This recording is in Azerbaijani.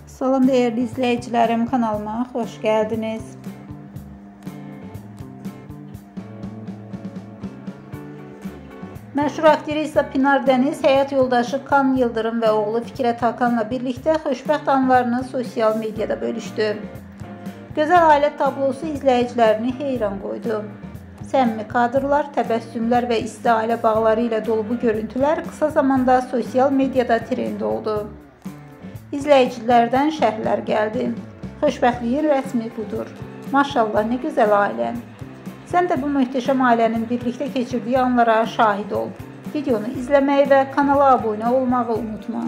Salam değerli izleyicilerim, kanalıma hoş geldiniz. Məşhur aktrisa Pinar Dəniz həyat yoldaşı Kan Yıldırım və oğlu Fikrət Hakanla birlikdə xoşbəxt anlarını sosial mediada bölüşdü. Gözəl ailə tablosu izləyicilərini heyran qoydu. Səmimi kadrlar, təbəssümlər və isti ailə bağları ilə dolu bu görüntülər qısa zamanda sosial mediada trend oldu. İzləyicilərdən şərhlər gəldi. Xoşbəxtliyin rəsmi budur. Maşallah, nə gözəl ailən. Sən də bu möhtəşəm ailənin birlikdə keçirdiyi anlara şahid ol. Videonu izləməyi və kanala abunə olmağı unutma.